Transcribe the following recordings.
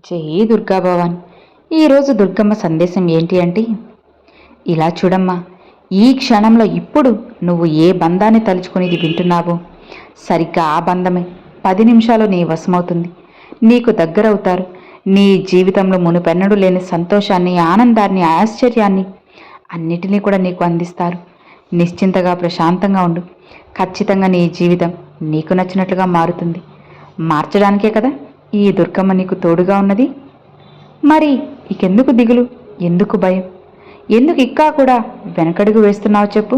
జై దుర్గా భవాన్. ఈరోజు దుర్గమ్మ సందేశం ఏంటి అంటే, ఇలా చూడమ్మా, ఈ క్షణంలో ఇప్పుడు నువ్వు ఏ బంధాన్ని తలుచుకుని ఇది వింటున్నావో సరిగ్గా ఆ బంధమే 10 నిమిషాలు నీ వశమవుతుంది. నీకు దగ్గరవుతారు. నీ జీవితంలో మునుపెన్నడూ లేని సంతోషాన్ని, ఆనందాన్ని, ఆశ్చర్యాన్ని అన్నిటినీ కూడా నీకు అందిస్తారు. నిశ్చింతగా ప్రశాంతంగా ఉండు. ఖచ్చితంగా నీ జీవితం నీకు నచ్చినట్లుగా మారుతుంది. మార్చడానికే కదా ఈ దుర్గమ్మ నీకు తోడుగా ఉన్నది. మరి ఇకెందుకు దిగులు, ఎందుకు భయం, ఎందుకు ఇంకా కూడా వెనకడుగు వేస్తున్నావు చెప్పు.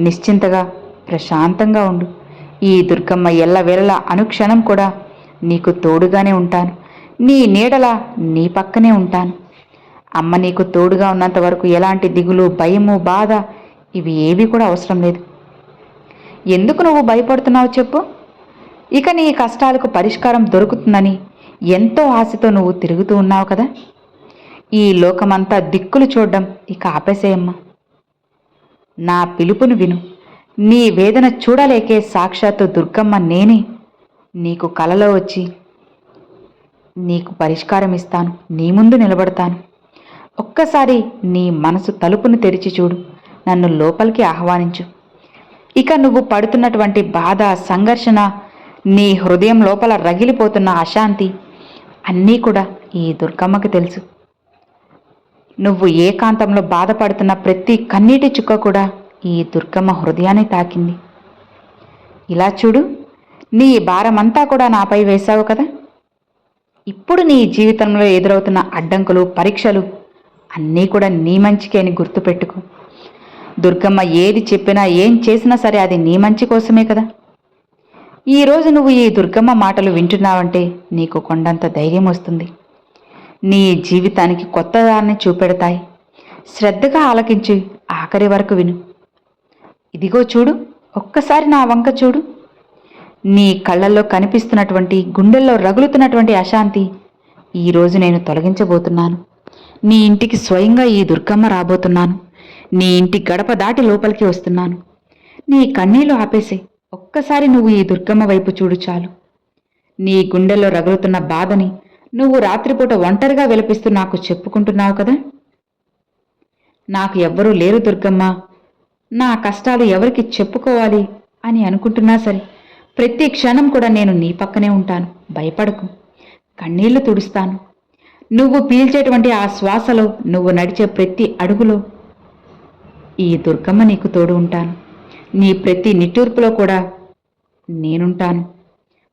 నిశ్చింతగా ప్రశాంతంగా ఉండు. ఈ దుర్గమ్మ ఎల్లవేళలా అనుక్షణం కూడా నీకు తోడుగానే ఉంటాను. నీ నీడలా నీ పక్కనే ఉంటాను. అమ్మ నీకు తోడుగా ఉన్నంత వరకు ఎలాంటి దిగులు, భయము, బాధ ఇవి ఏవి కూడా అవసరం లేదు. ఎందుకు నువ్వు భయపడుతున్నావు చెప్పు. ఇక నీ కష్టాలకు పరిష్కారం దొరుకుతుందని ఎంతో ఆశతో నువ్వు తిరుగుతూ ఉన్నావు కదా. ఈ లోకమంతా దిక్కులు చూడడం ఇక ఆపేసేయమ్మా. నా పిలుపును విను. నీ వేదన చూడలేకే సాక్షాత్తు దుర్గమ్మ నేనే నీకు కలలో వచ్చి నీకు పరిష్కారం ఇస్తాను. నీ ముందు నిలబడతాను. ఒక్కసారి నీ మనసు తలుపును తెరిచి చూడు. నన్ను లోపలికి ఆహ్వానించు. ఇక నువ్వు పడుతున్నటువంటి బాధ, సంఘర్షణ, నీ హృదయం లోపల రగిలిపోతున్న అశాంతి అన్నీ కూడా ఈ దుర్గమ్మకి తెలుసు. నువ్వు ఏకాంతంలో బాధపడుతున్న ప్రతి కన్నీటి చుక్క కూడా ఈ దుర్గమ్మ హృదయాన్ని తాకింది. ఇలా చూడు, నీ భారమంతా కూడా నాపై వేశావు కదా. ఇప్పుడు నీ జీవితంలో ఎదురవుతున్న అడ్డంకులు, పరీక్షలు అన్నీ కూడా నీ మంచికే అని గుర్తుపెట్టుకో. దుర్గమ్మ ఏది చెప్పినా, ఏం చేసినా సరే అది నీ మంచి కోసమే కదా. ఈరోజు నువ్వు ఈ దుర్గమ్మ మాటలు వింటున్నావంటే నీకు కొండంత ధైర్యం వస్తుంది. నీ జీవితానికి కొత్త దారిని చూపెడతాయి. శ్రద్ధగా ఆలకించి ఆఖరి వరకు విను. ఇదిగో చూడు, ఒక్కసారి నా వంక చూడు. నీ కళ్ళల్లో కనిపిస్తున్నటువంటి, గుండెల్లో రగులుతున్నటువంటి అశాంతి ఈరోజు నేను తొలగించబోతున్నాను. నీ ఇంటికి స్వయంగా ఈ దుర్గమ్మ రాబోతున్నాను. నీ ఇంటి గడప దాటి లోపలికి వస్తున్నాను. నీ కన్నీళ్లు ఆపేసే. ఒక్కసారి నువ్వు ఈ దుర్గమ్మ వైపు చూడు చాలు. నీ గుండెల్లో రగులుతున్న బాధని నువ్వు రాత్రిపూట ఒంటరిగా విలపిస్తూ నాకు చెప్పుకుంటున్నావు కదా. నాకు ఎవ్వరూ లేరు దుర్గమ్మ, నా కష్టాలు ఎవరికి చెప్పుకోవాలి అని అనుకుంటున్నా సరే ప్రతి క్షణం కూడా నేను నీ పక్కనే ఉంటాను. భయపడకు. కన్నీళ్లు తుడుస్తాను. నువ్వు పీల్చేటువంటి ఆ శ్వాసలో, నువ్వు నడిచే ప్రతి అడుగులో ఈ దుర్గమ్మ నీకు తోడు ఉంటాను. నీ ప్రతి నిట్టూర్పులో కూడా నేనుంటాను.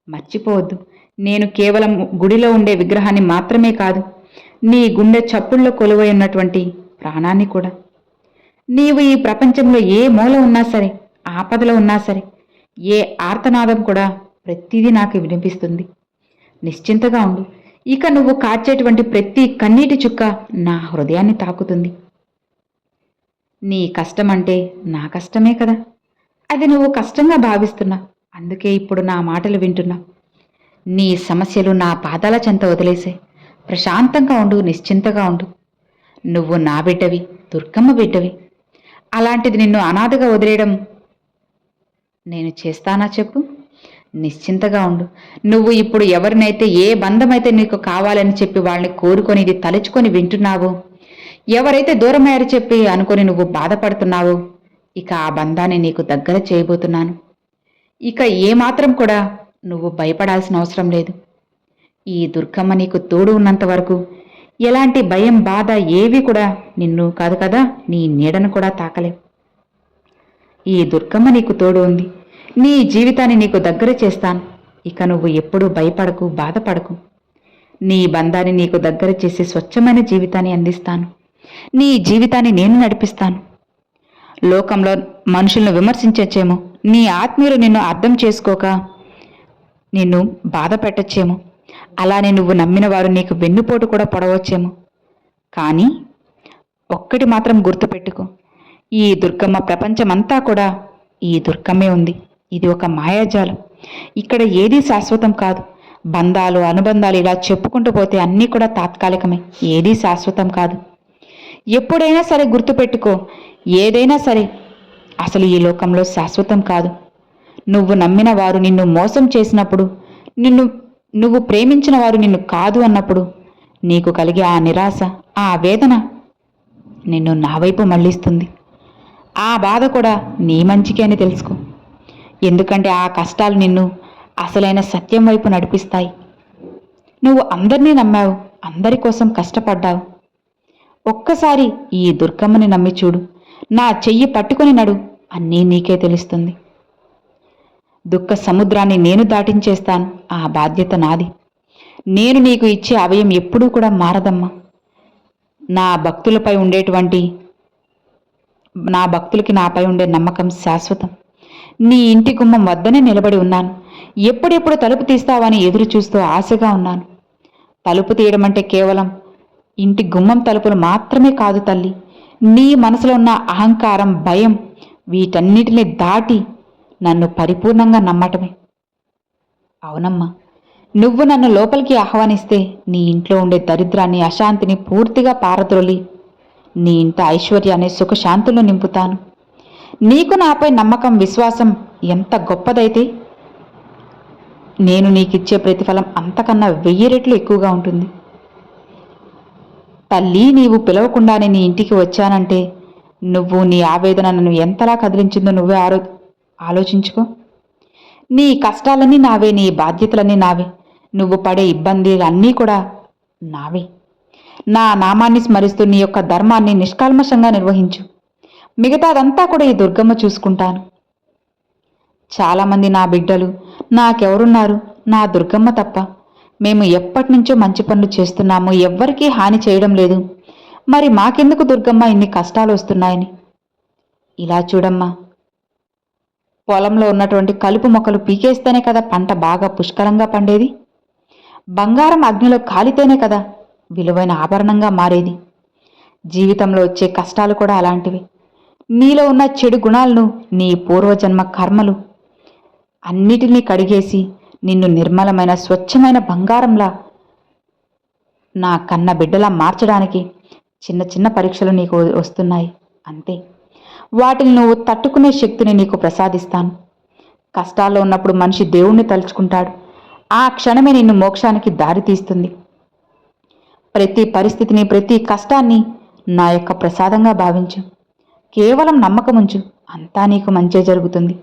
మర్చిపోవద్దు, నేను కేవలం గుడిలో ఉండే విగ్రహాన్ని మాత్రమే కాదు, నీ గుండె చప్పుల్లో కొలువై ఉన్నటువంటి ప్రాణాన్ని కూడా. నీవు ఈ ప్రపంచంలో ఏ మూల ఉన్నా సరే, ఆపదలో ఉన్నా సరే, ఏ ఆర్తనాదం కూడా ప్రతిదీ నాకు వినిపిస్తుంది. నిశ్చింతగా ఉండు. ఇక నువ్వు కార్చేటువంటి ప్రతి కన్నీటి చుక్క నా హృదయాన్ని తాకుతుంది. నీ కష్టమంటే నా కష్టమే కదా. అది నువ్వు కష్టంగా భావిస్తున్నా, అందుకే ఇప్పుడు నా మాటలు వింటున్నా. నీ సమస్యలు నా పాదాల చెంత వదిలేసే. ప్రశాంతంగా ఉండు, నిశ్చింతగా ఉండు. నువ్వు నా బిడ్డవి, దుర్గమ్మ బిడ్డవి. అలాంటిది నిన్ను అనాథగా వదిలేయడం నేను చేస్తానా చెప్పు. నిశ్చింతగా ఉండు. నువ్వు ఇప్పుడు ఎవరినైతే, ఏ బంధమైతే నీకు కావాలని చెప్పి వాళ్ళని కోరుకొని, ఇది తలుచుకొని వింటున్నావో, ఎవరైతే దూరమయ్యారు చెప్పి అనుకొని నువ్వు బాధపడుతున్నావో, ఇక ఆ బంధాన్ని నీకు దగ్గర చేయబోతున్నాను. ఇక ఏమాత్రం కూడా నువ్వు భయపడాల్సిన అవసరం లేదు. ఈ దుర్గమ్మ నీకు తోడు ఉన్నంత వరకు ఎలాంటి భయం, బాధ ఏవి కూడా నిన్ను కాదు కదా, నీ నీడను కూడా తాకలేవు. ఈ దుర్గమ్మ నీకు తోడు ఉంది. నీ జీవితాన్ని నీకు దగ్గర చేస్తాను. ఇక నువ్వు ఎప్పుడూ భయపడకు, బాధపడకు. నీ బంధాన్ని నీకు దగ్గర చేసి స్వచ్ఛమైన జీవితాన్ని అందిస్తాను. నీ జీవితాన్ని నేను నడిపిస్తాను. లోకంలో మనుషులను విమర్శించచ్చేమో, నీ ఆత్మీయులు నిన్ను అర్థం చేసుకోక నిన్ను బాధ పెట్టచ్చేమో, అలానే నువ్వు నమ్మిన వారు నీకు వెన్నుపోటు కూడా పొడవచ్చేమో. కానీ ఒక్కటి మాత్రం గుర్తుపెట్టుకో, ఈ దుర్గమ్మ ప్రపంచమంతా కూడా ఈ దుర్గమ్మే ఉంది. ఇది ఒక మాయాజాలం. ఇక్కడ ఏదీ శాశ్వతం కాదు. బంధాలు, అనుబంధాలు ఇలా చెప్పుకుంటూ పోతే అన్నీ కూడా తాత్కాలికమే. ఏదీ శాశ్వతం కాదు. ఎప్పుడైనా సరే గుర్తుపెట్టుకో, ఏదైనా సరే అసలు ఈ లోకంలో శాశ్వతం కాదు. నువ్వు నమ్మిన వారు నిన్ను మోసం చేసినప్పుడు, నిన్ను నువ్వు ప్రేమించిన వారు నిన్ను కాదు అన్నప్పుడు నీకు కలిగే ఆ నిరాశ, ఆ వేదన నిన్ను నా వైపు మళ్ళిస్తుంది. ఆ బాధ కూడా నీ మంచికే అని తెలుసుకో. ఎందుకంటే ఆ కష్టాలు నిన్ను అసలైన సత్యం వైపు నడిపిస్తాయి. నువ్వు అందరినీ నమ్మావు, అందరి కోసం కష్టపడ్డావు. ఒక్కసారి ఈ దుర్గమ్మని నమ్మి చూడు, నా చెయ్యి పట్టుకుని నడు, అన్నీ నీకే తెలుస్తుంది. దుఃఖ సముద్రాన్ని నేను దాటించేస్తాను, ఆ బాధ్యత నాది. నేను నీకు ఇచ్చే అభయం ఎప్పుడూ కూడా మారదమ్మా. నా భక్తులపై ఉండేటువంటి నా భక్తులకి నాపై ఉండే నమ్మకం శాశ్వతం. నీ ఇంటి గుమ్మం వద్దనే నిలబడి ఉన్నాను. ఎప్పుడెప్పుడు తలుపు తీస్తావని ఎదురు చూస్తూ ఆశగా ఉన్నాను. తలుపు తీయడం అంటే కేవలం ఇంటి గుమ్మం తలుపులు మాత్రమే కాదు తల్లి. నీ మనసులో ఉన్న అహంకారం, భయం, వీటన్నిటిని దాటి నన్ను పరిపూర్ణంగా నమ్మటమే. అవునమ్మా, నువ్వు నన్ను లోపలికి ఆహ్వానిస్తే నీ ఇంట్లో ఉండే దరిద్రాన్ని, అశాంతిని పూర్తిగా పారద్రోలి నీ ఇంట ఐశ్వర్యాన్ని, సుఖశాంతులు నింపుతాను. నీకు నాపై నమ్మకం, విశ్వాసం ఎంత గొప్పదైతే నేను నీకిచ్చే ప్రతిఫలం అంతకన్నా 1000 రెట్లు ఎక్కువగా ఉంటుంది. తల్లి, నీవు పిలవకుండానే నీ ఇంటికి వచ్చానంటే నువ్వు నీ ఆవేదన నన్ను ఎంతలా కదిలించిందో నువ్వే ఆలోచించుకో. నీ కష్టాలన్నీ నావే, నీ బాధ్యతలన్నీ నావే, నువ్వు పడే ఇబ్బందులన్నీ కూడా నావే. నా నామాన్ని స్మరిస్తూ నీ యొక్క ధర్మాన్ని నిష్కల్మషంగా నిర్వహించు. మిగతాదంతా కూడా ఈ దుర్గమ్మ చూసుకుంటాను. చాలామంది నా బిడ్డలు, నాకెవరున్నారు, నా దుర్గమ్మ తప్ప, మేము ఎప్పటినుంచో మంచి పనులు చేస్తున్నాము, ఎవ్వరికీ హాని చేయడం లేదు, మరి మాకెందుకు దుర్గమ్మ ఇన్ని కష్టాలు వస్తున్నాయని. ఇలా చూడమ్మా, పొలంలో ఉన్నటువంటి కలుపు మొక్కలు పీకేస్తేనే కదా పంట బాగా పుష్కలంగా పండేది. బంగారం అగ్నిలో కాలితేనే కదా విలువైన ఆభరణంగా మారేది. జీవితంలో వచ్చే కష్టాలు కూడా అలాంటివి. నీలో ఉన్న చెడు గుణాలను, నీ పూర్వజన్మ కర్మలు అన్నిటినీ కడిగేసి నిన్ను నిర్మలమైన, స్వచ్ఛమైన బంగారంలా, నా కన్న బిడ్డలా మార్చడానికి చిన్న చిన్న పరీక్షలు నీకు వస్తున్నాయి. అంతే, వాటిని నువ్వు తట్టుకునే శక్తిని నీకు ప్రసాదిస్తాను. కష్టాల్లో ఉన్నప్పుడు మనిషి దేవుణ్ణి తలుచుకుంటాడు. ఆ క్షణమే నిన్ను మోక్షానికి దారి తీస్తుంది. ప్రతి పరిస్థితిని, ప్రతి కష్టాన్ని నా యొక్క ప్రసాదంగా భావించు. కేవలం నమ్మకముంచు, అంతా నీకు మంచే జరుగుతుంది.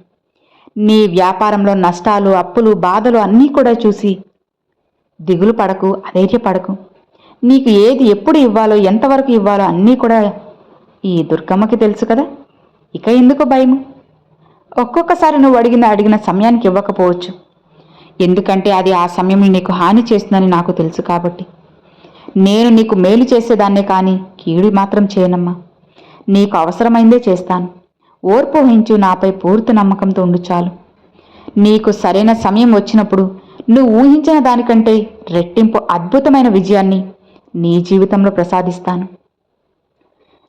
నీ వ్యాపారంలో నష్టాలు, అప్పులు, బాధలు అన్నీ కూడా చూసి దిగులు పడకు, అధైర్యపడకు. నీకు ఏది ఎప్పుడు ఇవ్వాలో, ఎంతవరకు ఇవ్వాలో అన్నీ కూడా ఈ దుర్గమ్మకి తెలుసు కదా. ఇక ఎందుకు భయము? ఒక్కొక్కసారి నువ్వు అడిగిన సమయానికి ఇవ్వకపోవచ్చు. ఎందుకంటే అది ఆ సమయంలో నీకు హాని చేస్తుందని నాకు తెలుసు కాబట్టి. నేను నీకు మేలు చేసేదాన్నే కానీ కీడు మాత్రం చేయనమ్మా. నీకు అవసరమైందే చేస్తాను. ఓర్పు వహించు, నాపై పూర్తి నమ్మకంతో ఉండు చాలు. నీకు సరైన సమయం వచ్చినప్పుడు నువ్వు ఊహించిన దానికంటే రెట్టింపు అద్భుతమైన విజయాన్ని నీ జీవితంలో ప్రసాదిస్తాను.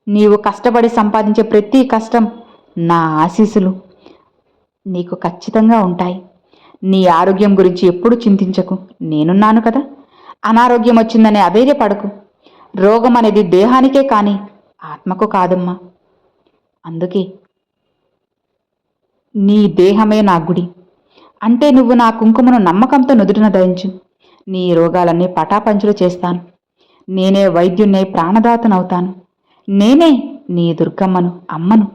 నీవు కష్టపడి సంపాదించే ప్రతి కష్టం, నా ఆశీస్సులు నీకు ఖచ్చితంగా ఉంటాయి. నీ ఆరోగ్యం గురించి ఎప్పుడు చింతించకు, నేనున్నాను కదా. అనారోగ్యం వచ్చిందనే అధైర్యపడకు. రోగం అనేది దేహానికే కానీ ఆత్మకు కాదమ్మా. అందుకే నీ దేహమే నా గుడి అంటే నువ్వు నా కుంకుమను నమ్మకంతో నుదుటిన ధరించు. నీ రోగాలన్నీ పటాపంచులు చేస్తాను. నేనే వైద్యున్నే, ప్రాణదాతనవుతాను. నేనే నీ దుర్గమ్మను, అమ్మను.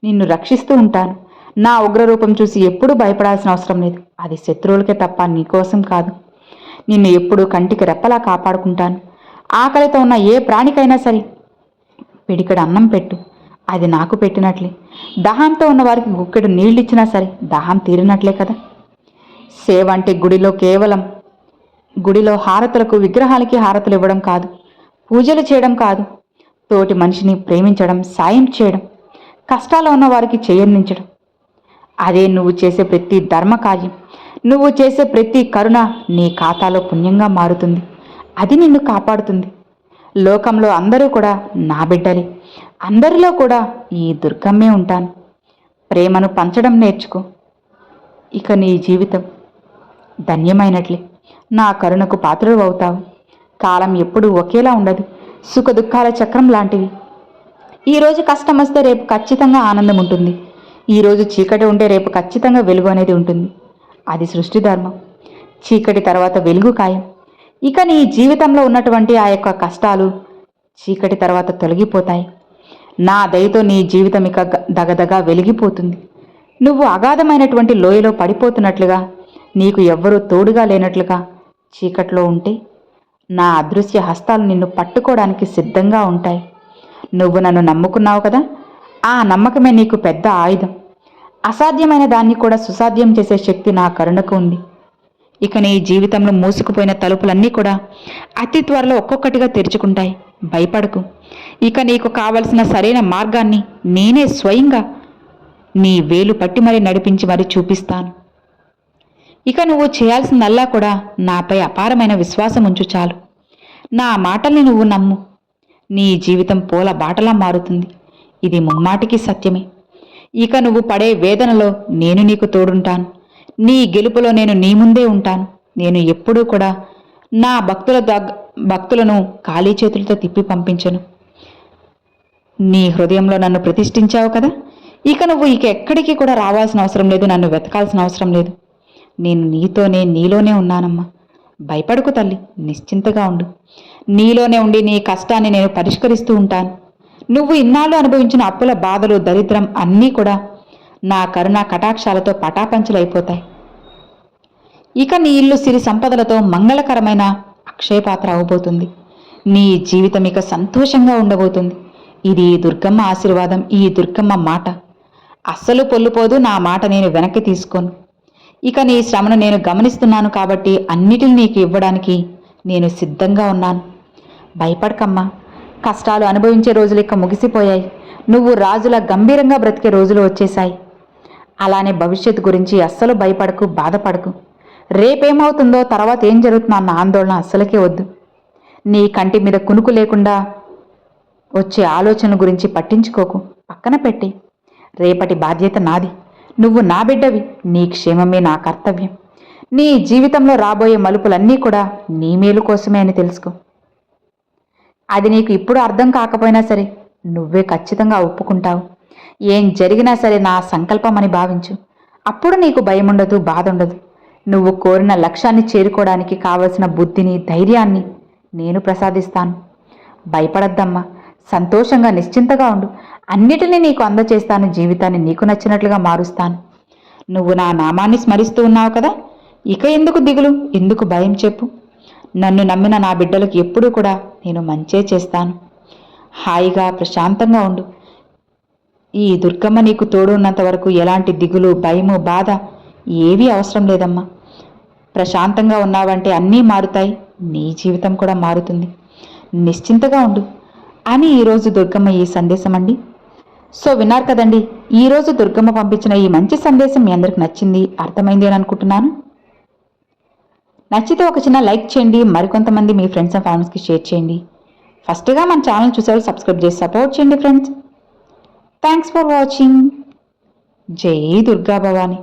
నిన్ను రక్షిస్తూ ఉంటాను. నా ఉగ్రరూపం చూసి ఎప్పుడూ భయపడాల్సిన అవసరం లేదు. అది శత్రువులకే తప్ప నీకోసం కాదు. నిన్ను ఎప్పుడూ కంటికి రెప్పలా కాపాడుకుంటాను. ఆకలితో ఉన్న ఏ ప్రాణికైనా సరే పిడికెడు అన్నం పెట్టు, అది నాకు పెట్టినట్లే. దాహంతో ఉన్న వారికి గుక్కెడు నీళ్ళిచ్చినా సరే దాహం తీరినట్లే కదా. సేవ అంటే గుడిలో హారతులకు, విగ్రహాలకి హారతులు ఇవ్వడం కాదు, పూజలు చేయడం కాదు. తోటి మనిషిని ప్రేమించడం, సాయం చేయడం, కష్టాల్లో ఉన్న వారికి చేయందించడం. అదే నువ్వు చేసే ప్రతి ధర్మకార్యం. నువ్వు చేసే ప్రతి కరుణ నీ ఖాతాలో పుణ్యంగా మారుతుంది. అది నిన్ను కాపాడుతుంది. లోకంలో అందరూ కూడా నా బిడ్డలే. అందరిలో కూడా ఈ దుర్గమ్మే ఉంటాను. ప్రేమను పంచడం నేర్చుకో. ఇక నీ జీవితం ధన్యమైనట్లే. నా కరుణకు పాత్రుడు అవుతావు. కాలం ఎప్పుడూ ఒకేలా ఉండదు. సుఖ దుఃఖాల చక్రం లాంటివి. ఈరోజు కష్టం వస్తే రేపు ఖచ్చితంగా ఆనందం ఉంటుంది. ఈరోజు చీకటి ఉంటే రేపు ఖచ్చితంగా వెలుగు అనేది ఉంటుంది. అది సృష్టి ధర్మం. చీకటి తర్వాత వెలుగు ఖాయం. ఇక నీ జీవితంలో ఉన్నటువంటి ఆ యొక్క కష్టాలు చీకటి తర్వాత తొలగిపోతాయి. నా దయతో నీ జీవితం ఇక దగదగా వెలిగిపోతుంది. నువ్వు అగాధమైనటువంటి లోయలో పడిపోతున్నట్లుగా, నీకు ఎవ్వరూ తోడుగా లేనట్లుగా చీకట్లో ఉంటే నా అదృశ్య హస్తాలు నిన్ను పట్టుకోవడానికి సిద్ధంగా ఉంటాయి. నువ్వు నన్ను నమ్ముకున్నావు కదా, ఆ నమ్మకమే నీకు పెద్ద ఆయుధం. అసాధ్యమైన దాన్ని కూడా సుసాధ్యం చేసే శక్తి నా కరుణకు ఉంది. ఇక నీ జీవితంలో మూసుకుపోయిన తలుపులన్నీ కూడా అతి త్వరలో ఒక్కొక్కటిగా తెరుచుకుంటాయి. భయపడకు. ఇక నీకు కావలసిన సరైన మార్గాన్ని నేనే స్వయంగా నీ వేలు పట్టి మరీ నడిపించి మరీ చూపిస్తాను. ఇక నువ్వు చేయాల్సిందల్లా కూడా నాపై అపారమైన విశ్వాసం ఉంచు చాలు. నా మాటల్ని నువ్వు నమ్ము. నీ జీవితం పూల బాటలా మారుతుంది. ఇది ముమ్మాటికి సత్యమే. ఇక నువ్వు పడే వేదనలో నేను నీకు తోడుంటాను. నీ గెలుపులో నేను నీ ముందే ఉంటాను. నేను ఎప్పుడూ కూడా నా భక్తులను ఖాళీ చేతులతో తిప్పి పంపించను. నీ హృదయంలో నన్ను ప్రతిష్ఠించావు కదా, ఇక నువ్వు ఎక్కడికి కూడా రావాల్సిన అవసరం లేదు, నన్ను వెతకాల్సిన అవసరం లేదు. నేను నీలోనే ఉన్నానమ్మా. భయపడకు తల్లి, నిశ్చింతగా ఉండు. నీలోనే ఉండి నీ కష్టాన్ని నేను పరిష్కరిస్తూ ఉంటాను. నువ్వు ఇన్నాళ్ళు అనుభవించిన అప్పుల బాధలు, దరిద్రం అన్నీ కూడా నా కరుణా కటాక్షాలతో పటాపంచలైపోతాయి. ఇక నీ ఇల్లు సిరి సంపదలతో మంగళకరమైన అక్షయపాత్ర అవబోతుంది. నీ జీవితం ఇక సంతోషంగా ఉండబోతుంది. ఇది దుర్గమ్మ ఆశీర్వాదం, ఈ దుర్గమ్మ మాట. అస్సలు పొల్లుపోదు. నా మాట నేను వెనక్కి తీసుకోను. ఇక నీ శ్రమను నేను గమనిస్తున్నాను కాబట్టి అన్నిటిని నీకు ఇవ్వడానికి నేను సిద్ధంగా ఉన్నాను. భయపడకమ్మా. కష్టాలు అనుభవించే రోజులు ఇక ముగిసిపోయాయి. నువ్వు రాజులా గంభీరంగా బ్రతికే రోజులు వచ్చేశాయి. అలానే భవిష్యత్తు గురించి అస్సలు భయపడకు, బాధపడకు. రేపేమవుతుందో, తర్వాత ఏం జరుగుతుందో అన్న ఆందోళన అస్సలకే వద్దు. నీ కంటి మీద కునుకు లేకుండా వచ్చే ఆలోచనల గురించి పట్టించుకోకు, పక్కన పెట్టి. రేపటి బాధ్యత నాది. నువ్వు నా బిడ్డవి. నీ క్షేమమే నా కర్తవ్యం. నీ జీవితంలో రాబోయే మలుపులన్నీ కూడా నీ మేలు కోసమే అని తెలుసుకో. అది నీకు ఇప్పుడు అర్థం కాకపోయినా సరే నువ్వే ఖచ్చితంగా ఒప్పుకుంటావు. ఏం జరిగినా సరే నా సంకల్పం అని భావించు. అప్పుడు నీకు భయం ఉండదు, బాధ ఉండదు. నువ్వు కోరిన లక్ష్యాన్ని చేరుకోవడానికి కావలసిన బుద్ధిని, ధైర్యాన్ని నేను ప్రసాదిస్తాను. భయపడద్దమ్మా. సంతోషంగా నిశ్చింతగా ఉండు. అన్నిటినీ నీకు అందచేస్తాను. జీవితాన్ని నీకు నచ్చినట్లుగా మారుస్తాను. నువ్వు నా నామాన్ని స్మరిస్తూ ఉన్నావు కదా, ఇక ఎందుకు దిగులు, ఎందుకు భయం చెప్పు. నన్ను నమ్మిన నా బిడ్డలకు ఎప్పుడూ కూడా నేను మంచే చేస్తాను. హాయిగా ప్రశాంతంగా ఉండు. ఈ దుర్గమ్మ నీకు తోడు ఉన్నంత వరకు ఎలాంటి దిగులు, భయము, బాధ ఏవీ అవసరం లేదమ్మా. ప్రశాంతంగా ఉన్నావంటే అన్నీ మారుతాయి. నీ జీవితం కూడా మారుతుంది. నిశ్చింతగా ఉండు అని ఈరోజు దుర్గమ్మ ఈ సందేశం అండి. సో విన్నారు కదండి, ఈరోజు దుర్గమ్మ పంపించిన ఈ మంచి సందేశం మీ అందరికి నచ్చింది, అర్థమైంది అని అనుకుంటున్నాను. నచ్చితే ఒక చిన్న లైక్ చేయండి. మరికొంతమంది మీ ఫ్రెండ్స్ అండ్ ఫ్యామిలీస్కి షేర్ చేయండి. ఫస్ట్గా మన ఛానల్ చూసేవాళ్ళు సబ్స్క్రైబ్ చేసి సపోర్ట్ చేయండి ఫ్రెండ్స్. Thanks for watching. జై దుర్గా భవాని.